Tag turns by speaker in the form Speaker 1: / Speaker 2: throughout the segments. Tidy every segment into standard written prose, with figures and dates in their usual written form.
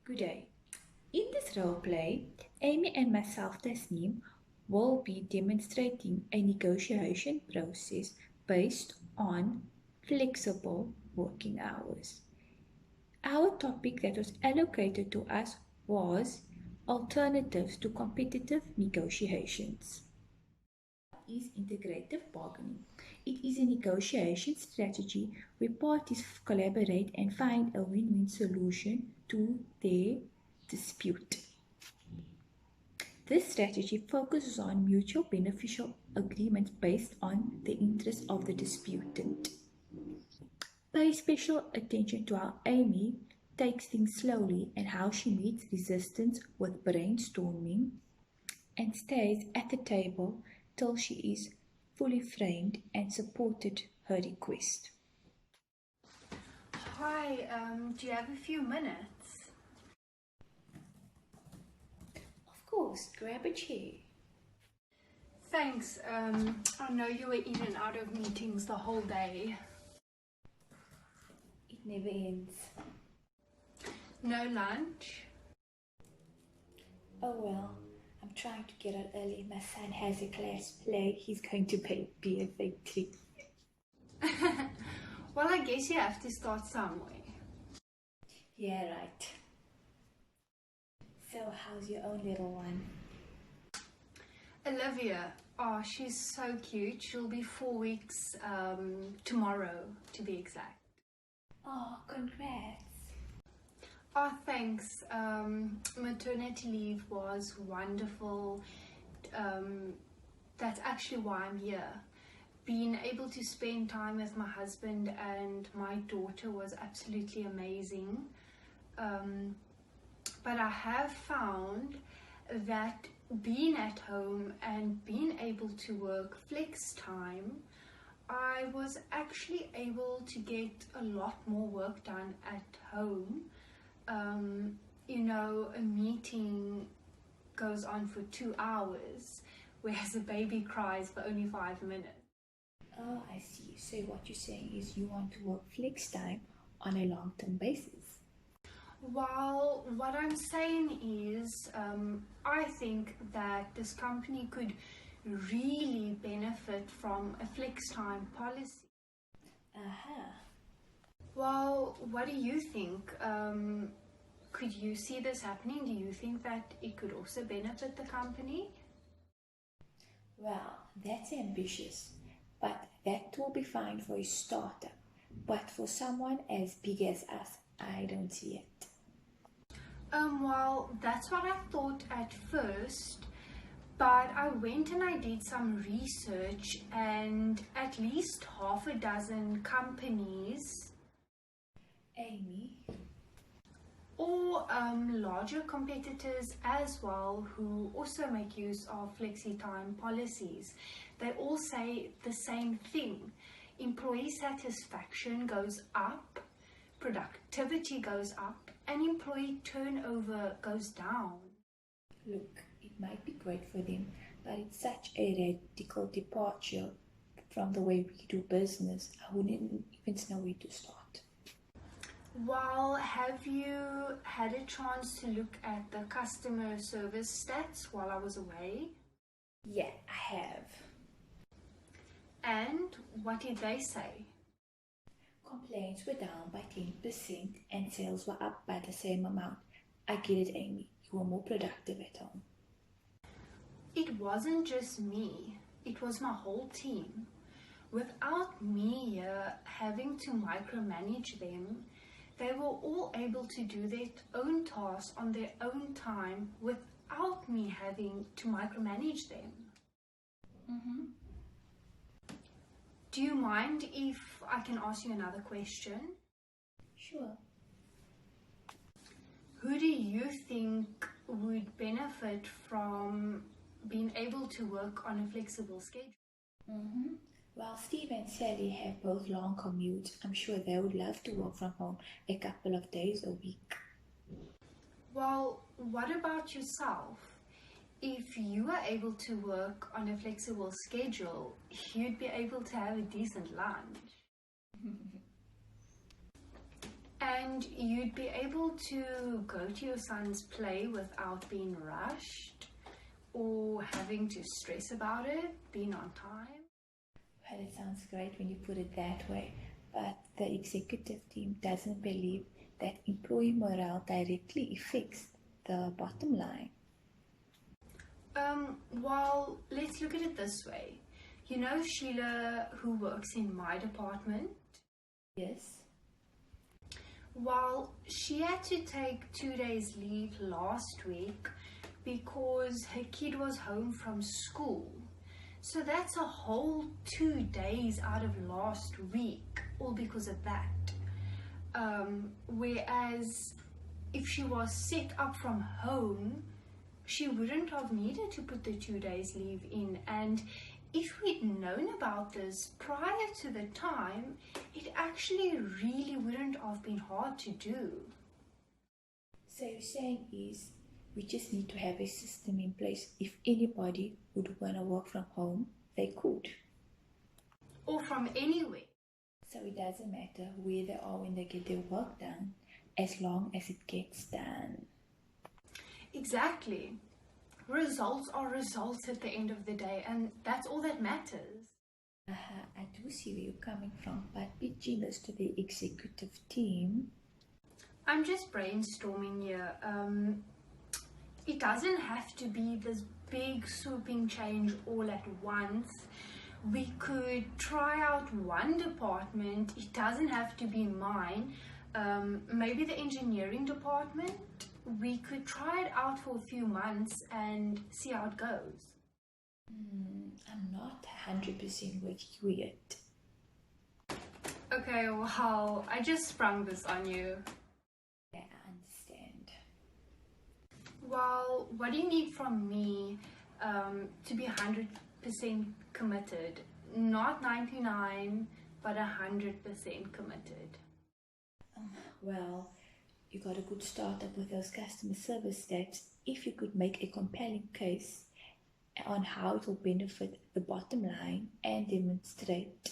Speaker 1: Good day. In this role play, Amy and myself, Tasneem, will be demonstrating a negotiation process based on flexible working hours. Our topic that was allocated to us was alternatives to competitive negotiations. Is integrative bargaining. It is a negotiation strategy where parties collaborate and find a win-win solution to their dispute. This strategy focuses on mutual beneficial agreements based on the interests of the disputant. Pay special attention to how Amy takes things slowly and how she meets resistance with brainstorming and stays at the table till she is fully framed and supported her request.
Speaker 2: Hi, do you have a few minutes?
Speaker 1: Of course, grab a chair.
Speaker 2: Thanks. I know you were in and out of meetings the whole day.
Speaker 1: It never ends.
Speaker 2: No lunch?
Speaker 1: Oh well, I'm trying to get out early. My son has a class play. He's going to be a fake tree.
Speaker 2: Well, I guess you have to start somewhere.
Speaker 1: Yeah, right. So, how's your own little one?
Speaker 2: Olivia, oh, she's so cute. She'll be 4 weeks tomorrow, to be exact.
Speaker 1: Oh, congrats.
Speaker 2: Oh, thanks. Maternity leave was wonderful. That's actually why I'm here. Being able to spend time with my husband and my daughter was absolutely amazing. But I have found that being at home and being able to work flex time, I was actually able to get a lot more work done at home. A meeting goes on for 2 hours, whereas a baby cries for only 5 minutes.
Speaker 1: Oh, I see. So, what you're saying is you want to work flex time on a long term basis.
Speaker 2: Well, what I'm saying is, I think that this company could really benefit from a flex time policy.
Speaker 1: Aha.
Speaker 2: Well, what do you think? Could you see this happening? Do you think that it could also benefit the company?
Speaker 1: Well, that's ambitious, but that will be fine for a startup. But for someone as big as us, I don't see it.
Speaker 2: Well, that's what I thought at first, but I went and I did some research, and at least half a dozen companies
Speaker 1: Amy?
Speaker 2: or larger competitors as well who also make use of flexi time policies, they all say the same thing. Employee satisfaction goes up, productivity goes up, and employee turnover goes down.
Speaker 1: Look, it might be great for them, but it's such a radical departure from the way we do business. I wouldn't even know where to start.
Speaker 2: Well, have you had a chance to look at the customer service stats while I was away?
Speaker 1: Yeah, I have.
Speaker 2: And what did they say?
Speaker 1: Complaints were down by 10% and sales were up by the same amount. I get it, Amy. You were more productive at home.
Speaker 2: It wasn't just me, it was my whole team. Without me here having to micromanage them, they were all able to do their own tasks on their own time without me having to micromanage them.
Speaker 1: Mm-hmm.
Speaker 2: Do you mind if I can ask you another question?
Speaker 1: Sure.
Speaker 2: Who do you think would benefit from being able to work on a flexible schedule?
Speaker 1: Mm-hmm. Well, Steve and Sally have both long commutes. I'm sure they would love to work from home a couple of days a week.
Speaker 2: Well, what about yourself? If you are able to work on a flexible schedule, you'd be able to have a decent lunch. And you'd be able to go to your son's play without being rushed or having to stress about it, being on time.
Speaker 1: Well, it sounds great when you put it that way, but the executive team doesn't believe that employee morale directly affects the bottom line.
Speaker 2: Well, let's look at it this way. You know Sheila, who works in my department?
Speaker 1: Yes.
Speaker 2: Well, she had to take 2 days leave last week because her kid was home from school. So that's a whole 2 days out of last week, all because of that. Whereas if she was set up from home, she wouldn't have needed to put the 2 days leave in. And if we'd known about this prior to the time, it actually really wouldn't have been hard to do.
Speaker 1: So you're saying is we just need to have a system in place. If anybody would want to work from home, they could.
Speaker 2: Or from anywhere.
Speaker 1: So it doesn't matter where they are when they get their work done, as long as it gets done.
Speaker 2: Exactly. Results are results at the end of the day, and that's all that matters.
Speaker 1: I do see where you're coming from, but be generous to the executive team.
Speaker 2: I'm just brainstorming here. It doesn't have to be this big swooping change all at once. We could try out one department. It doesn't have to be mine. Maybe the engineering department. We could try it out for a few months and see how it goes.
Speaker 1: I'm not 100% with you yet.
Speaker 2: Okay, well, I just sprung this on you.
Speaker 1: Yeah, I understand.
Speaker 2: Well, what do you need from me to be 100% committed? Not 99, but 100% committed.
Speaker 1: Well, you got a good startup with those customer service stats. If you could make a compelling case on how it will benefit the bottom line and demonstrate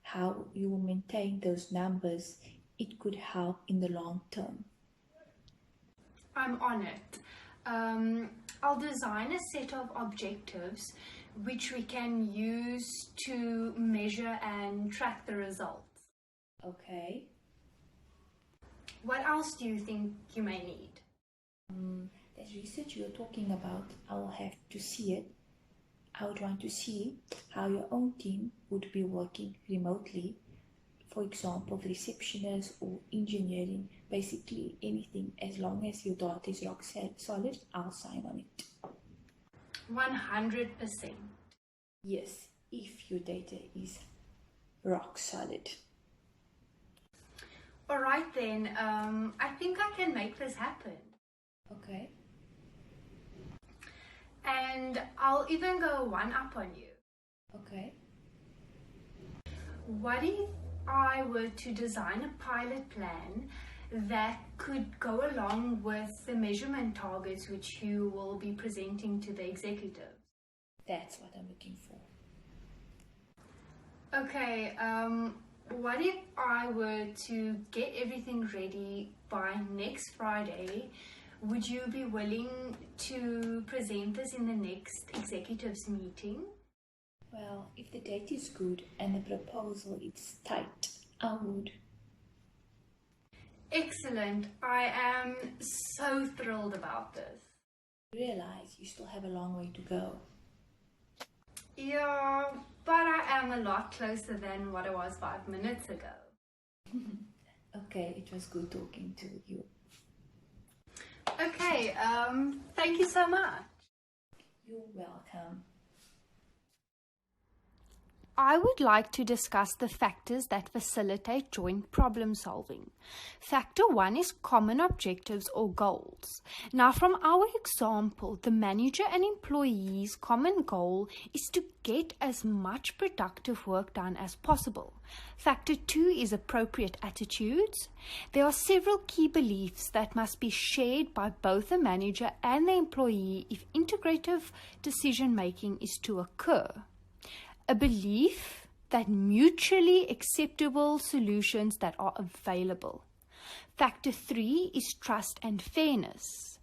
Speaker 1: how you will maintain those numbers, it could help in the long term.
Speaker 2: I'm on it. I'll design a set of objectives which we can use to measure and track the results.
Speaker 1: Okay.
Speaker 2: What else do you think you may need?
Speaker 1: That research you're talking about, I will have to see it. I would want to see how your own team would be working remotely. For example, the receptionist or engineering, basically anything. As long as your data is rock solid, I'll sign on it.
Speaker 2: 100%.
Speaker 1: Yes, if your data is rock solid.
Speaker 2: All right then, I think I can make this happen.
Speaker 1: Okay.
Speaker 2: And I'll even go one up on you.
Speaker 1: Okay.
Speaker 2: What if I were to design a pilot plan that could go along with the measurement targets which you will be presenting to the executives?
Speaker 1: That's what I'm looking for.
Speaker 2: Okay, what if I were to get everything ready by next Friday? Would you be willing to present this in the next executives meeting?
Speaker 1: Well, if the date is good and the proposal is tight, I would.
Speaker 2: Excellent. I am so thrilled about this.
Speaker 1: Realize you still have a long way to go.
Speaker 2: Yeah, but I am a lot closer than what I was 5 minutes ago.
Speaker 1: Okay, it was good talking to you.
Speaker 2: Okay, thank you so much.
Speaker 1: You're welcome.
Speaker 2: I would like to discuss the factors that facilitate joint problem solving. Factor 1 is common objectives or goals. Now, from our example, the manager and employee's common goal is to get as much productive work done as possible. Factor 2 is appropriate attitudes. There are several key beliefs that must be shared by both the manager and the employee if integrative decision making is to occur. A belief that mutually acceptable solutions that are available.
Speaker 3: Factor 3 is trust and fairness.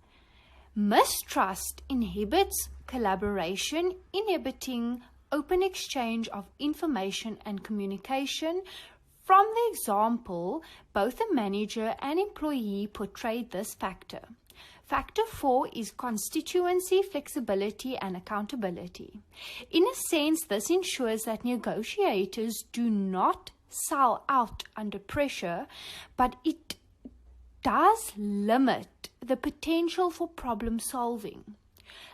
Speaker 3: Mistrust inhibits collaboration, inhibiting open exchange of information and communication. From the example, both the manager and employee portrayed this factor. Factor 4 is constituency, flexibility, and accountability. In a sense, this ensures that negotiators do not sell out under pressure, but it does limit the potential for problem solving.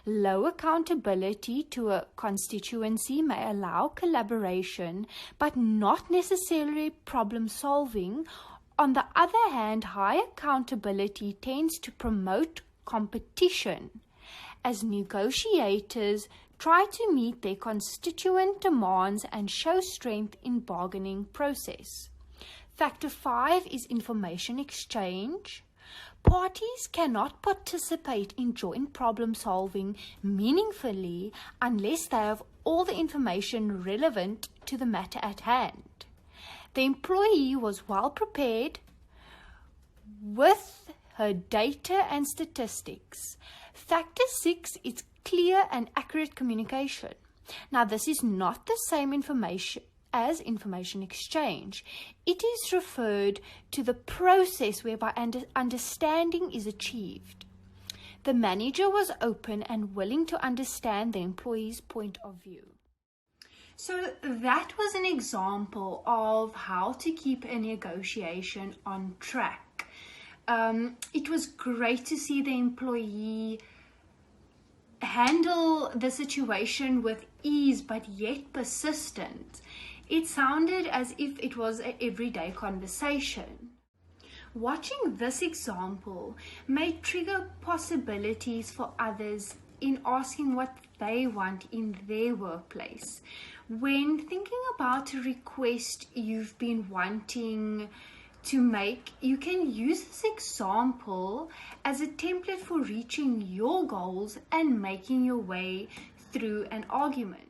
Speaker 3: Low accountability to a constituency may allow collaboration, but not necessarily problem solving. On the other hand, high accountability tends to promote competition as negotiators try to meet their constituent demands and show strength in bargaining process. Factor 5 is information exchange. Parties cannot participate in joint problem solving meaningfully unless they have all the information relevant to the matter at hand. The employee was well prepared with her data and statistics. Factor 6 is clear and accurate communication. Now, this is not the same information as information exchange. It is referred to the process whereby understanding is achieved. The manager was open and willing to understand the employee's point of view. So that was an example of how to keep a negotiation on track. It was great to see the employee handle the situation with ease but yet persistent. It sounded as if it was an everyday conversation. Watching this example may trigger possibilities for others in asking what they want in their workplace. When thinking about a request you've been wanting to make, you can use this example as a template for reaching your goals and making your way through an argument.